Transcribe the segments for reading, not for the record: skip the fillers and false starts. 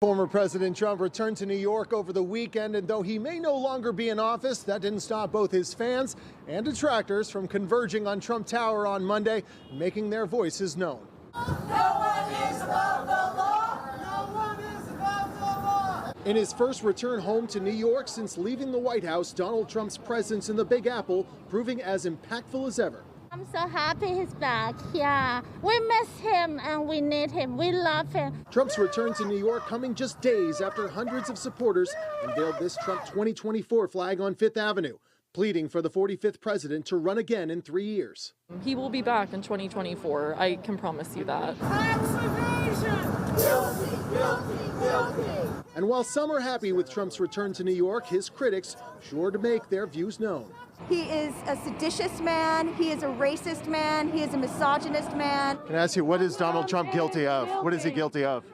Former President Trump returned to New York over the weekend, and though he may no longer be in office, that didn't stop both his fans and detractors from converging on Trump Tower on Monday, making their voices known. No one is above the law. No one is above the law. In his first return home to New York since leaving the White House, Donald Trump's presence in the Big Apple proving as impactful as ever. I'm so happy he's back. Yeah, we miss him and we need him. We love him. Trump's return to New York coming just days after hundreds of supporters unveiled this Trump 2024 flag on Fifth Avenue, pleading for the 45th president to run again in 3 years. He will be back in 2024. I can promise you that. Tax evasion. Guilty, guilty, guilty. And while some are happy with Trump's return to New York, his critics sure to make their views known. He is a seditious man, he is a racist man, he is a misogynist man. Can I ask you, what is Donald Trump guilty of? What is he guilty of?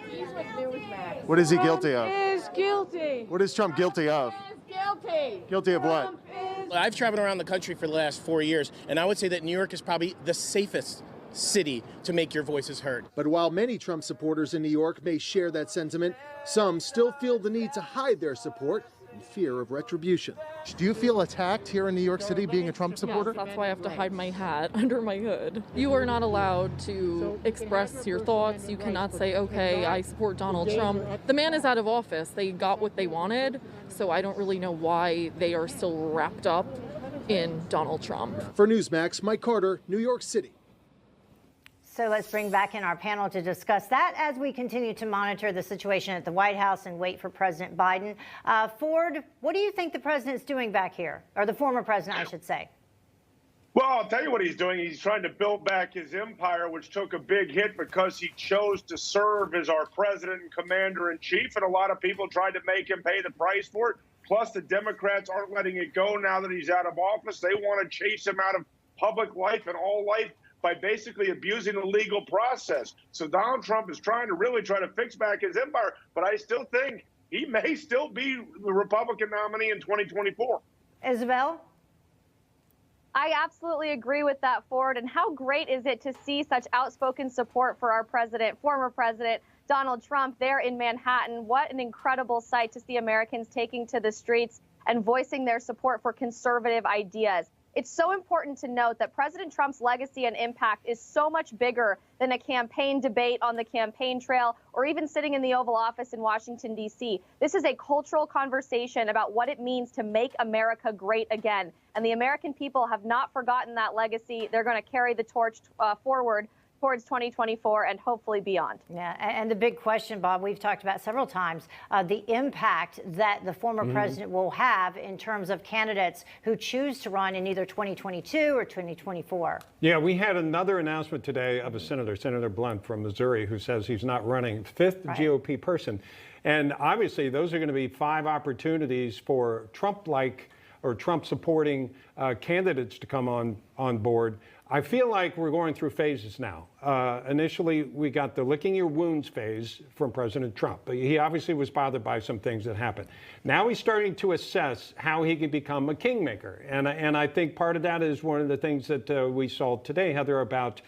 He's with Newsmax. What is he guilty of? Is guilty. What is Trump guilty of? Is guilty. Guilty of what? Trump is I've traveled around the country for the last 4 years, and I would say that New York is probably the safest city to make your voices heard. But while many Trump supporters in New York may share that sentiment, some still feel the need to hide their support in fear of retribution. Do you feel attacked here in New York City being a Trump supporter? Yes, that's why I have to hide my hat under my hood. You are not allowed to express your thoughts. You cannot say, okay, I support Donald Trump. The man is out of office. They got what they wanted, so I don't really know why they are still wrapped up in Donald Trump. For Newsmax, Mike Carter, New York City. So let's bring back in our panel to discuss that as we continue to monitor the situation at the White House and wait for President Biden. Ford, what do you think the president's doing back here? Or the former president, I should say. Well, I'll tell you what he's doing. He's trying to build back his empire, which took a big hit because he chose to serve as our president and commander-in-chief, and a lot of people tried to make him pay the price for it. Plus, the Democrats aren't letting it go now that he's out of office. They want to chase him out of public life and all life by basically abusing the legal process. So Donald Trump is trying to fix back his empire, but I still think he may still be the Republican nominee in 2024. Isabel? I absolutely agree with that, Ford. And how great is it to see such outspoken support for our president, former president, Donald Trump, there in Manhattan. What an incredible sight to see Americans taking to the streets and voicing their support for conservative ideas. It's so important to note that President Trump's legacy and impact is so much bigger than a campaign debate on the campaign trail or even sitting in the Oval Office in Washington, D.C. This is a cultural conversation about what it means to make America great again. And the American people have not forgotten that legacy. They're going to carry the torch forward towards 2024 and hopefully beyond. Yeah, and the big question, Bob, we've talked about several times, the impact that the former president will have in terms of candidates who choose to run in either 2022 or 2024. Yeah, we had another announcement today of a senator, Senator Blunt from Missouri, who says he's not running, fifth GOP person. And obviously, those are going to be 5 opportunities for Trump-like or Trump-supporting candidates to come on board. I feel like we're going through phases now. Initially, we got the licking your wounds phase from President Trump. He obviously was bothered by some things that happened. Now he's starting to assess how he can become a kingmaker. And I think part of that is one of the things that we saw today, Heather, about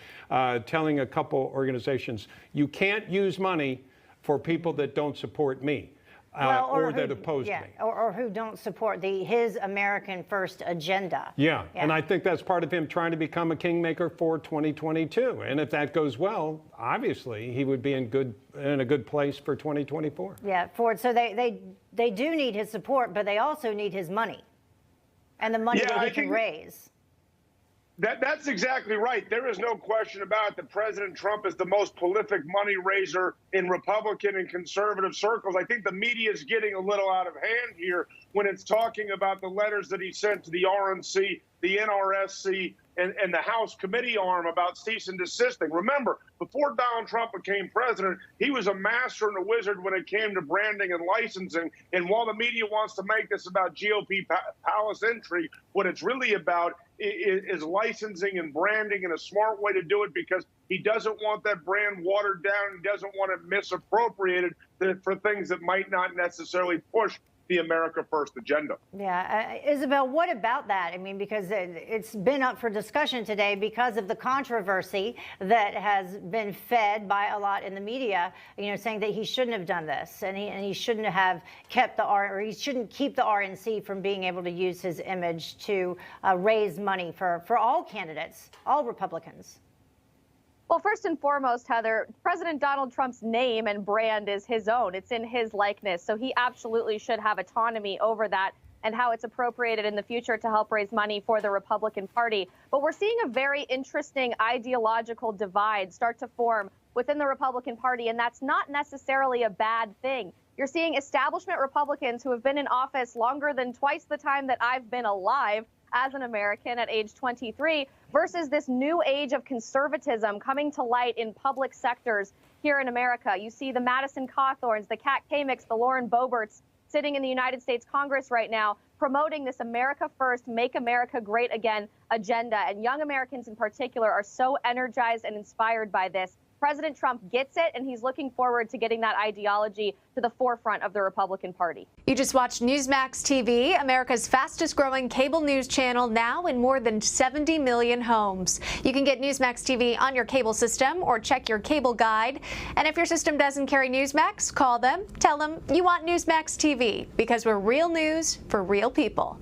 telling a couple organizations, you can't use money for people that don't support me. Or that oppose me. Or who don't support his American First agenda. Yeah, and I think that's part of him trying to become a kingmaker for 2022. And if that goes well, obviously he would be in a good place for 2024. Yeah, Ford. So they do need his support, but they also need his money and the money that he can raise. That's exactly right. There is no question about it that President Trump is the most prolific money raiser in Republican and conservative circles. I think the media is getting a little out of hand here when it's talking about the letters that he sent to the RNC, the NRSC, and the House committee arm about cease and desisting. Remember, before Donald Trump became president, he was a master and a wizard when it came to branding and licensing. And while the media wants to make this about GOP palace intrigue, what it's really about is licensing and branding in a smart way to do it, because he doesn't want that brand watered down. He doesn't want it misappropriated for things that might not necessarily push the America First agenda. Yeah. Isabel, what about that? I mean, because it's been up for discussion today because of the controversy that has been fed by a lot in the media, saying that he shouldn't have done this and he shouldn't have kept or he shouldn't keep the RNC from being able to use his image to raise money for all candidates, all Republicans. Well, first and foremost, Heather, President Donald Trump's name and brand is his own. It's in his likeness. So he absolutely should have autonomy over that and how it's appropriated in the future to help raise money for the Republican Party. But we're seeing a very interesting ideological divide start to form within the Republican Party, and that's not necessarily a bad thing. You're seeing establishment Republicans who have been in office longer than twice the time that I've been alive as an American at age 23 versus this new age of conservatism coming to light in public sectors here in America. You see the Madison Cawthorns, the Kat Kamicks, the Lauren Boeberts sitting in the United States Congress right now promoting this America First, Make America Great Again agenda. And young Americans in particular are so energized and inspired by this. President Trump gets it, and he's looking forward to getting that ideology to the forefront of the Republican Party. You just watched Newsmax TV, America's fastest growing cable news channel, now in more than 70 million homes. You can get Newsmax TV on your cable system or check your cable guide. And if your system doesn't carry Newsmax, call them, tell them you want Newsmax TV, because we're real news for real people.